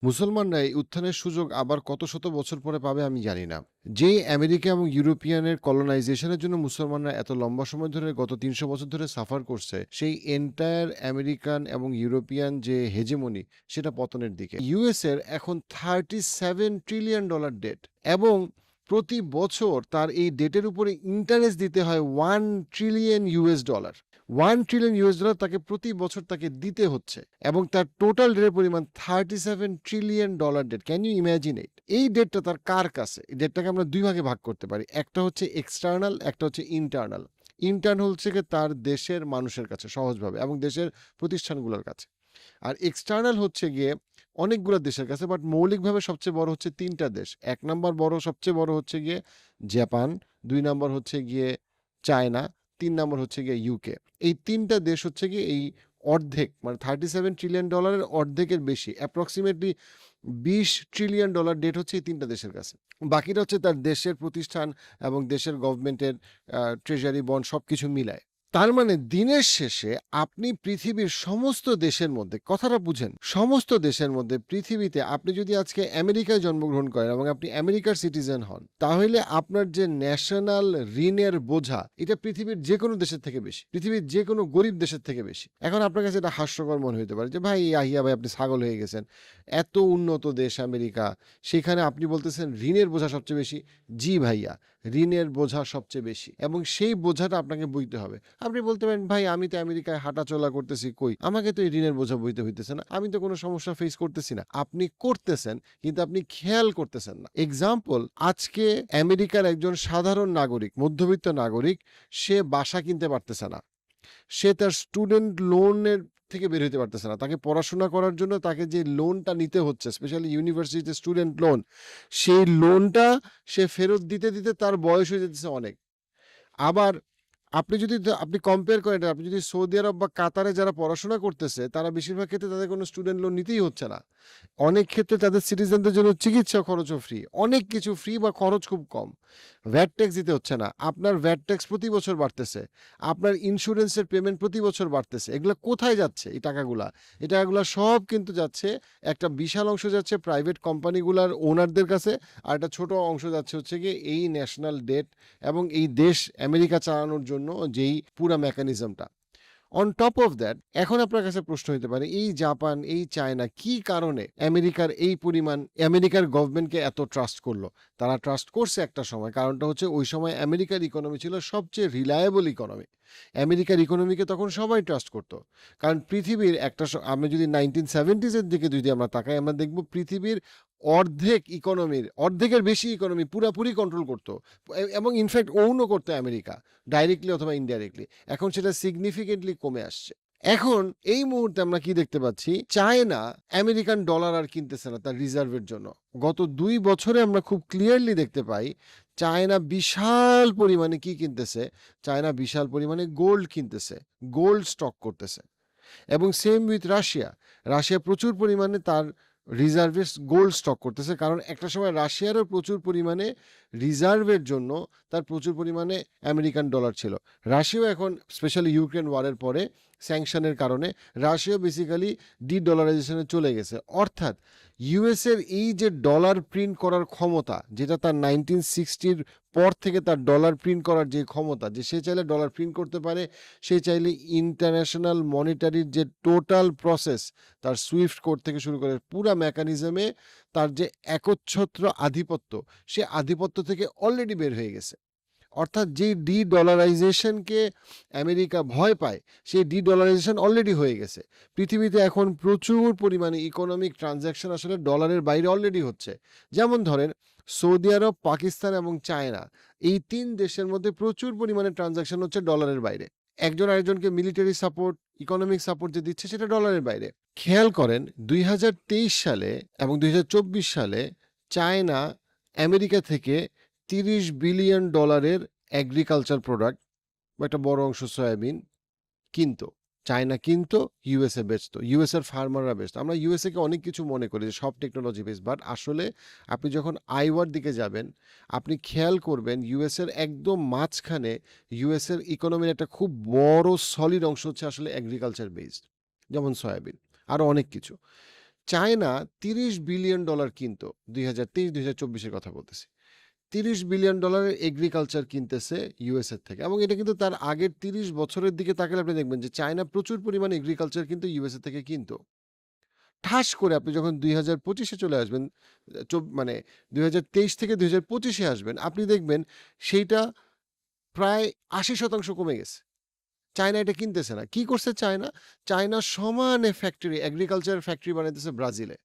মুসলমানরা এই উত্থানের সুযোগ আবার কত শত বছর পরে পাবে আমি জানি না। যেই আমেরিকা এবং ইউরোপিয়ানের কলোনাইজেশনের জন্য মুসলমানরা এত লম্বা সময় ধরে গত ৩০০ বছর ধরে সাফার করছে, সেই এন্টায়ার আমেরিকান এবং ইউরোপিয়ান যে হেজেমনি সেটা পতনের দিকে। ইউএস এর এখন $37 ট্রিলিয়ন ডেট এবং প্রতি বছর তার এই ডেটের উপরে ইন্টারেস্ট দিতে হয় $1 ট্রিলিয়ন। $1 ট্রিলিয়ন তাকে প্রতি বছর তাকে দিতে হচ্ছে এবং তার টোটাল ডেটের পরিমাণ $37 trillion debt. Can you imagine it? এই ডেটটা তার কার কাছে? এই ডেটটাকে আমরা দুই ভাগে ভাগ করতে পারি। একটা হচ্ছে এক্সটার্নাল, একটা হচ্ছে ইন্টারনাল। ইন্টার্নাল হচ্ছে গিয়ে তার দেশের মানুষের কাছে সহজভাবে এবং দেশের প্রতিষ্ঠানগুলোর কাছে। আর এক্সটার্নাল হচ্ছে গিয়ে অনেকগুলো দেশের কাছে, বাট মৌলিকভাবে সবচেয়ে বড় হচ্ছে ৩টা দেশ। ১ নাম্বার সবচেয়ে বড় হচ্ছে গিয়ে জাপান, ২ নাম্বার হচ্ছে গিয়ে চায়না, ৩ নাম্বার হচ্ছে গিয়ে ইউকে। এই ৩টা দেশ হচ্ছে গিয়ে এই অর্ধেক মানে $37 ট্রিলিয়ন এর অর্ধেকের বেশি, অ্যাপ্রক্সিমেটলি $20 ট্রিলিয়ন ডেট হচ্ছে এই ৩টা দেশের কাছে। বাকিটা হচ্ছে তার দেশের প্রতিষ্ঠান এবং দেশের গভর্নমেন্টের ট্রেজারি বন্ড সবকিছু মিলায়। তার মানে দিনের শেষে আপনি পৃথিবীর সমস্ত দেশের মধ্যে, কথাটা বুঝেন, সমস্ত দেশের মধ্যে পৃথিবীতে আপনি যদি আজকে আমেরিকায় জন্মগ্রহণ করেন এবং আপনি আমেরিকার সিটিজেন হন, তাহলে আপনার যে ন্যাশনাল ঋণের বোঝা এটা পৃথিবীর যে কোনো দেশের থেকে বেশি, পৃথিবীর যে কোনো গরিব দেশের থেকে বেশি। এখন আপনার কাছে এটা হাস্যকর মনে হতে পারে যে ভাই আহিয়া ভাই আপনি ছাগল হয়ে গেছেন, এত উন্নত দেশ আমেরিকা, সেখানে আপনি বলতেছেন ঋণের বোঝা সবচেয়ে বেশি। জি ভাইয়া, ঋণের বোঝা সবচেয়ে বেশি এবং সেই বোঝাটা আপনাকে বইতে হবে। আপনি বলতে পারেন ভাই আমি তো আমেরিকায় হাঁটাচলা করতেছি, কই আমাকে তো এই ঋণের বোঝা বইতে হইতেছে না, আমি তো কোনো সমস্যা ফেস করতেছি না। আপনি করতেছেন কিন্তু আপনি খেয়াল করতেছেন না। এক্সাম্পল, আজকে আমেরিকার একজন সাধারণ নাগরিক, মধ্যবিত্ত নাগরিক, সে বাসা কিনতে পারতেছে না, সে তার স্টুডেন্ট লোনের থেকে বের হইতে পারতেছে না। তাকে পড়াশোনা করার জন্য তাকে যে লোনটা নিতে হচ্ছে, স্পেশালি ইউনিভার্সিটিতে স্টুডেন্ট লোন, সেই লোনটা সে ফেরত দিতে দিতে তার বয়স হয়ে যেতেছে অনেক। আবার আপনি কম্পেয়ার করেন, আপনি যদি সৌদি আরব বা কাতারে যারা পড়াশোনা করতেছে, তারা বেশিরভাগ ক্ষেত্রে তাদের কোনো স্টুডেন্ট লোন নিতেই হচ্ছে না। অনেক ক্ষেত্রে তাদের সিটিজেনদের জন্য চিকিৎসা খরচও ফ্রি, অনেক কিছু ফ্রি বা খরচ খুব কম। ভ্যাট ট্যাক্স দিতে হচ্ছে না। আপনার ভ্যাট ট্যাক্স প্রতি বছর বাড়তেছে, আপনার ইন্স্যুরেন্সের পেমেন্ট প্রতি বছর বাড়তেছে। এগুলো কোথায় যাচ্ছে এই টাকাগুলা? এই টাকাগুলা সব কিন্তু যাচ্ছে, একটা বিশাল অংশ যাচ্ছে প্রাইভেট কোম্পানিগুলার ওনারদের কাছে, আর একটা ছোট অংশ যাচ্ছে হচ্ছে গিয়ে এই ন্যাশনাল ডেট এবং এই দেশ আমেরিকা চালানোর জন্য যেই পুরা মেকানিজমটা। অন টপ অফ দ্যাট, এখন আপনার কাছে প্রশ্ন হতে পারে এই জাপান, এই চায়না কি কারণে আমেরিকার এই পরিমাণ, আমেরিকার গভর্নমেন্টকে এত ট্রাস্ট করলো? তারা ট্রাস্ট করছে একটা সময়, কারণটা হচ্ছে ওই সময় আমেরিকার ইকোনমি ছিল সবচেয়ে রিলায়েবল ইকোনমি। আমেরিকার ইকোনমিকে তখন সবাই ট্রাস্ট করতো, কারণ পৃথিবীর আমরা যদি 1970s এর দিকে যদি আমরা তাকাই, আমরা দেখব পৃথিবীর অর্ধেকের বেশি ইকোনমি পুরাপুরি কন্ট্রোল করতো এবং ইনফ্যাক্ট ওনও করতো আমেরিকা, ডাইরেক্টলি অথবা ইনডাইরেক্টলি। এখন সেটা সিগনিফিকেন্টলি কমে আসছে। এখন এই মুহূর্তে আমরা কি দেখতে পাচ্ছি, চায়না আমেরিকান ডলার আর কিনতেছে না তার রিজার্ভের জন্য। গত 2 বছরে আমরা খুব ক্লিয়ারলি দেখতে পাই চায়না বিশাল পরিমাণে কি কিনতেছে, চায়না বিশাল পরিমাণে গোল্ড কিনতেছে, গোল্ড স্টক করতেছে। এবং সেম উইথ রাশিয়া প্রচুর পরিমাণে তার রিজার্ভে গোল্ড স্টক করতেছে, কারণ একটা সময় রাশিয়ারও প্রচুর পরিমাণে রিজার্ভের জন্য তার প্রচুর পরিমাণে আমেরিকান ডলার ছিল। রাশিয়াও এখন স্পেশালি ইউক্রেন ওয়ারের পরে স্যাংশনের কারণে রাশিয়া বেসিক্যালি ডলারাইজেশনে চলে গেছে। অর্থাৎ ইউএসের এই যে ডলার প্রিন্ট করার ক্ষমতা, যেটা তার 1960-র পর থেকে তার ডলার প্রিন্ট করার যে ক্ষমতা, যে সে চাইলে ডলার প্রিন্ট করতে পারে, সে চাইলে ইন্টারন্যাশনাল মনিটারির যে টোটাল প্রসেস, তার সুইফট কোড থেকে শুরু করে পুরা মেকানিজমে তার যে একচ্ছত্র আধিপত্য, সে আধিপত্য থেকে অলরেডি বের হয়ে গেছে। অর্থাৎ যেই ডলারাইজেশনকে আমেরিকা ভয় পায়, সেই ডলারাইজেশন অলরেডি হয়ে গেছে। পৃথিবীতে এখন প্রচুর পরিমাণে ইকোনমিক ট্রানজ্যাকশন আসলে ডলারের বাইরে অলরেডি হচ্ছে। যেমন ধরেন সৌদি আরব, পাকিস্তান এবং চায়না, এই 3 দেশের মধ্যে প্রচুর পরিমাণে ট্রানজ্যাকশন হচ্ছে ডলারের বাইরে। একজন আরেকজনকে মিলিটারি সাপোর্ট, ইকোনমিক সাপোর্ট যে দিচ্ছে সেটা ডলারের বাইরে। খেয়াল করেন 2023 সালে এবং 2024 সালে চায়না আমেরিকা থেকে $30 বিলিয়ন এগ্রিকালচার প্রোডাক্ট বা একটা বড় অংশ সয়াবিন কিনতো। চায়না কিনতো, ইউএসএ বেচতো, ইউএসএর ফার্মাররা বেচতো। আমরা ইউএসএ কে অনেক কিছু মনে করি যে সব টেকনোলজি বেস, বাট আসলে আপনি যখন আইওয়ার দিকে যাবেন, আপনি খেয়াল করবেন ইউএসএর একদম মাঝখানে ইউএসএর ইকোনমির একটা খুব বড় সলিড অংশ হচ্ছে আসলে এগ্রিকালচার বেসড, যেমন সয়াবিন, আরো অনেক কিছু। চায়না $30 বিলিয়ন কিনতো 2023-2024 কথা বলতেছি। $30 বিলিয়ন এগ্রিকালচার কিনতেছে ইউএস এর থেকে, এবং এটা কিন্তু তার আগের 30 বছরের দিকে তাকালে আপনি দেখবেন যে চায়না প্রচুর পরিমাণে এগ্রিকালচার কিন্তু ইউএস এ থেকে কিনতো। ঠাস করে আপনি যখন 2025-এ চলে আসবেন, মানে 2023 থেকে 2025-এ আসবেন, আপনি দেখবেন সেইটা প্রায় 80% কমে গেছে। চায়না এটা কিনতেছে না। কি করছে চায়না? চায়না সমানে ফ্যাক্টরি, এগ্রিকালচার ফ্যাক্টরি বানাইতেছে ব্রাজিলে।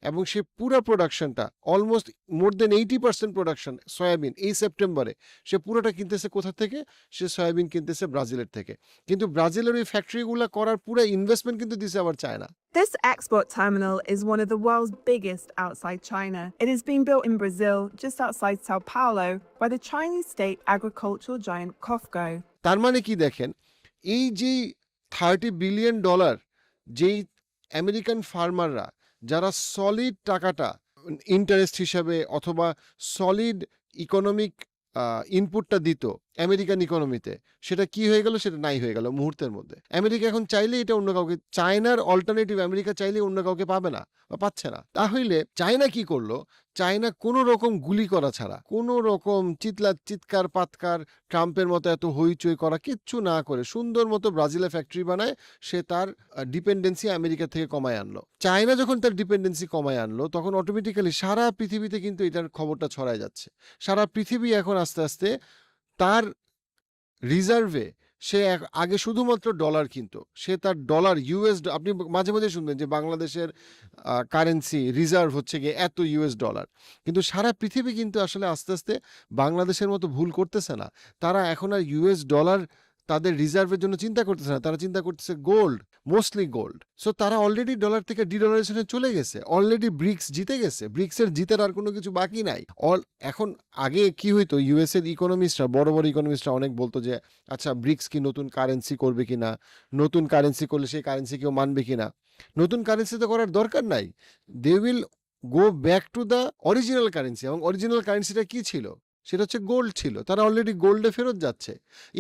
এবং সে পুরা প্রোডাকশনটা অলমোস্ট মোর দেন 80% প্রোডাকশন সয়াবিন এই সেপ্টেম্বরে সে পুরোটা কিনতেছে কোথা থেকে? সে সয়াবিন কিনতেছে ব্রাজিলের থেকে। কিন্তু ব্রাজিলের ওই ফ্যাক্টরিগুলা করার পুরা ইনভেস্টমেন্ট কিন্তু দিছে আবার China. This export terminal is one of the world's biggest outside China. It is being built in Brazil, just outside Sao Paulo, by the Chinese state agricultural giant COFCO. তার মানে কি দেখেন, এই যে $30 বিলিয়ন যেই আমেরিকান ফার্মাররা যারা solid টাকাটা interest হিসাবে অথবা সলিড ইকোনমিক ইনপুটটা দিত আমেরিকান ইকোনমিতে, সেটা কি হয়ে গেল? সেটা নাই হয়ে গেল মুহূর্তের মধ্যে। আমেরিকা এখন চাইলে এটা অন্য কাউকে, চায়নার অল্টারনেটিভ আমেরিকা চাইলে অন্য কাউকে পাবে না বা পাচ্ছে না। তাহলে চায়না কি করলো? চায়না কোনো রকম গুলি করা ছাড়া, কোনো রকম চিৎকার পাতকার, ট্রাম্পের মতো এত হইচই করা কিচ্ছু না করে সুন্দর মতো ব্রাজিলে ফ্যাক্টরি বানায় সে তার ডিপেন্ডেন্সি আমেরিকা থেকে কমায় আনলো। চায়না যখন তার ডিপেন্ডেন্সি কমায় আনলো তখন অটোমেটিক্যালি সারা পৃথিবীতে কিন্তু এটার খবরটা ছড়ায় যাচ্ছে। সারা পৃথিবী এখন আস্তে আস্তে তার রিজার্ভে সে আগে শুধুমাত্র ডলার কিনতো, সে তার ডলার ইউএস, আপনি মাঝে মাঝে শুনবেন যে বাংলাদেশের কারেন্সি রিজার্ভ হচ্ছে গিয়ে এত ইউএস ডলার, কিন্তু সারা পৃথিবী কিন্তু আসলে আস্তে আস্তে বাংলাদেশের মতো ভুল করতেছে না। তারা এখন আর ইউএস ডলার তাদের রিজার্ভের জন্য চিন্তা করতেছে না, তারা চিন্তা করতেছে গোল্ড, মোস্টলি গোল্ড। সো তারা অলরেডি ডলার থেকে ডিডলারাইজেশনে চলে গেছে, অলরেডি ব্রিক্স জিতে গেছে, ব্রিক্সের জিতার আর কোনো কিছু বাকি নাই। এখন আগে কি হইতো, ইউএস এর ইকোনমিস্টরা, বড় বড় ইকোনমিস্টরা অনেক বলতো যে আচ্ছা ব্রিক্স কি নতুন কারেন্সি করবে কিনা, নতুন কারেন্সি করলে সেই কারেন্সি কেউ মানবে কিনা। নতুন কারেন্সি তো করার দরকার নাই, they will go back to the original currency. এবং অরিজিনাল কারেন্সিটা কি ছিল? সেটা হচ্ছে গোল্ড ছিল। তারা অলরেডি গোল্ডে ফেরত যাচ্ছে।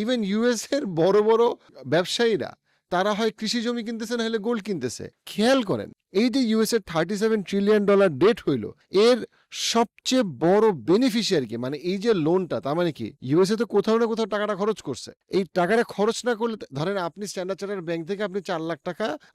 ইভেন ইউএস এর বড় বড় ব্যবসায়ীরা তারা হয় কৃষি জমি কিনতেছে না হলে গোল্ড কিনতেছে। খেয়াল করেন, এই যে ইউএস এর $37 ট্রিলিয়ন ডেট হইল, এর সবচেয়ে বড় বেনিফিশিয়ারি কি? মানে এই যে লোনটা, তার মানে কি ইউএসএ তো কোথাও না কোথাও টাকাটা খরচ করছে। এই টাকাটা খরচ না করলে, ধরেন আপনি স্ট্যান্ডার্ড চার্টার্ড ব্যাংক থেকে আপনি $4 লাখ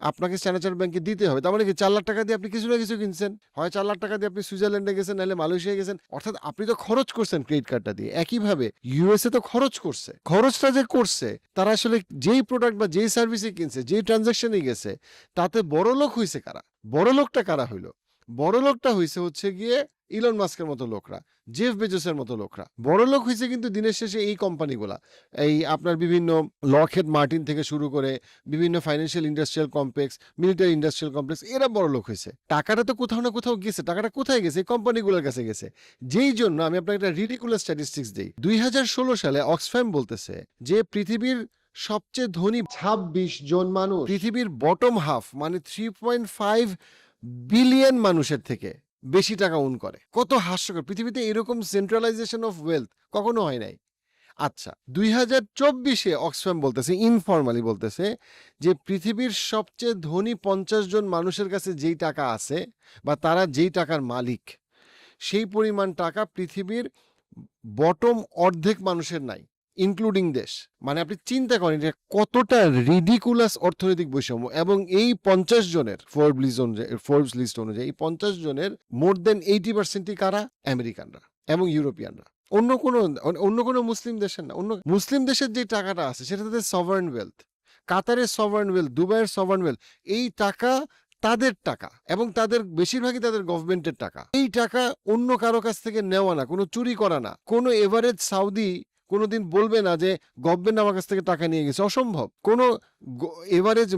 আপনাকে স্ট্যান্ডার্ড চার্টার্ড ব্যাংকে দিতে হবে। তার মানে কি $4 লাখ দিয়ে আপনি কিছু না কিছু কিনছেন, হয় $4 লাখ দিয়ে আপনি সুইজারল্যান্ডে গেছেন, নাহলে মালয়েশিয়া গেছেন, অর্থাৎ আপনি তো খরচ করছেন ক্রেডিট কার্ডটা দিয়ে। একইভাবে ইউএসএ তো খরচ করছে। খরচটা যে করছে, তারা আসলে যেই প্রোডাক্ট বা যেই সার্ভিসে কিনছে, যেই ট্রানজাকশনে গেছে, তাতে বড় লোক হয়েছে কারা? বড় লোকটা কারা হইলো? বড় লোকটা হইছে হচ্ছে গিয়ে ইলন মাস্কের মতো লোকরা, জেফ বেজোসের মতো লোকরা। বড় লোক হয়েছে কিন্তু দিনের শেষে এই কোম্পানিগুলা, এই আপনার বিভিন্ন লকহেড মার্টিন থেকে শুরু করে বিভিন্ন financial industrial complex, military industrial complex, এরা বড় লোক হয়েছে। টাকাটা তো কোথাও না কোথাও গেছে। টাকাটা কোথায় গেছে? এই কোম্পানিগুলোর কাছে গেছে। যেই জন্য আমি আপনাকে একটা রিডিকুলাস স্ট্যাটিস্টিক্স দিই। 2016 সালে অক্সফ্যাম বলতেছে যে পৃথিবীর সবচেয়ে ধনী 26 জন মানুষ পৃথিবীর বটম হাফ, মানে 3.5 বিলিয়ন মানুষের থেকে বেশি টাকা ওন করে। কত হাস্যকর! পৃথিবীতে এরকম সেন্ট্রালাইজেশন অফ ওয়েলথ কখনো হয় নাই। আচ্ছা, 2024-এ অক্সফ্যাম বলতেছে, ইনফরমালি বলতেছে যে পৃথিবীর সবচেয়ে ধনী 50 জন মানুষের কাছে যেই টাকা আছে বা তারা যেই টাকার মালিক, সেই পরিমাণ টাকা পৃথিবীর বটম অর্ধেক মানুষের নাই, ইনক্লুডিং দেশ। মানে আপনি চিন্তা করেন যে কতটা রিডিকুলাস অর্থনৈতিক বৈষম্য। এবং এই 50 জনের ফোর্বস লিস্ট অনুযায়ী এই 50 জনের মোর দেন 80%ই কারা? আমেরিকানরা এবং ইউরোপিয়ানরা। অন্য কোনো মুসলিম দেশের না। অন্য মুসলিম দেশের যে টাকাটা আছে সেটা তাদের সভারেন ওয়েলথ, কাতারের সভারেন ওয়েলথ, দুবাইয়ের সভারেন ওয়েলথ। এই টাকা তাদের টাকা এবং তাদের বেশিরভাগই তাদের গভর্নমেন্টের টাকা। এই টাকা অন্য কারো কাছ থেকে নেওয়া না, কোনো চুরি করা না। কোনো এভারেজ সাউদি কোনোদিন বলবে না যে গভর্নমেন্ট আমার কাছ থেকে টাকা নিয়ে গেছে, অসম্ভব। কোনো এভারেজ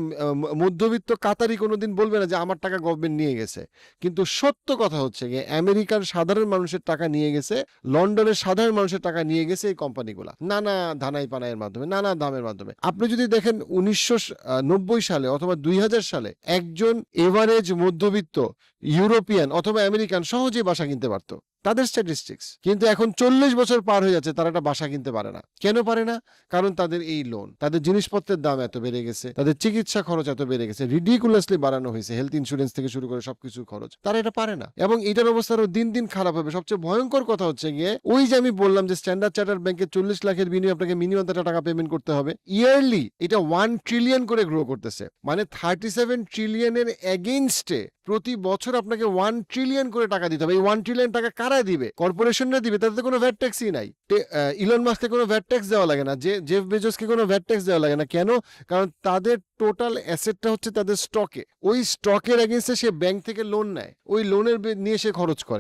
মধ্যবিত্ত কাতারি কোনোদিন বলবে না যে আমার টাকা গভর্নমেন্ট নিয়ে গেছে। কিন্তু সত্য কথা হচ্ছে গিয়ে আমেরিকার সাধারণ মানুষের টাকা নিয়ে গেছে, লন্ডনের সাধারণ মানুষের টাকা নিয়ে গেছে এই কোম্পানিগুলা, নানা ধানাই পানাইয়ের মাধ্যমে, নানা দামের মাধ্যমে। আপনি যদি দেখেন 1990 সালে অথবা 2000 সালে একজন এভারেজ মধ্যবিত্ত ইউরোপিয়ান অথবা আমেরিকান সহজেই বাসা কিনতে পারতো। তাদের স্ট্যাটিস্টিক্স। কিন্তু এখন 40 বছর পার হয়ে যাচ্ছে তারা একটা বাসা কিনতে পারে না। কেন পারে না? কারণ তাদের এই লোন, তাদের জিনিসপত্রের দাম এত বেড়ে গেছে, তাদের চিকিৎসা খরচ এত বেড়ে গেছে, রিডিকুলাসলি বাড়ানো হয়েছে, হেলথ ইন্স্যুরেন্স থেকে শুরু করে সবকিছুর খরচ। তারা এটা পারে না এবং এটার অবস্থা আরো দিন দিন খারাপ হবে। সবচেয়ে ভয়ঙ্কর কথা হচ্ছে গিয়ে ওই যে আমি বললাম যে স্ট্যান্ডার্ড চার্টার্ড ব্যাংকে 40 লাখের বিনিময়ে আপনাকে মিনিমাম টাকা পেমেন্ট করতে হবে। ইয়ারলি এটা 1 ট্রিলিয়ন করে গ্রো করতেছে, মানে 37 ট্রিলিয়নের এগেইনস্টে প্রতি বছর আপনাকে 1 ট্রিলিয়ন করে টাকা দিতে হবে। এই 1 ট্রিলিয়ন টাকা কারা দিবে? কর্পোরেশনরা দিবে, তাদের কোনো ভ্যাট ট্যাক্সই নাই। ইলন মাস্ককে কোনো ভ্যাট ট্যাক্স দেওয়া লাগে না, জেফ বেজোসকে কোনো ভ্যাট ট্যাক্স দেওয়া লাগে না। কেন? কারণ তাদের টোটাল অ্যাসেটটা হচ্ছে তাদের স্টকে, ওই স্টকের এগেইনস্টে সে ব্যাংক থেকে লোন নেয়, ওই লোনের নিয়ে সে খরচ করে।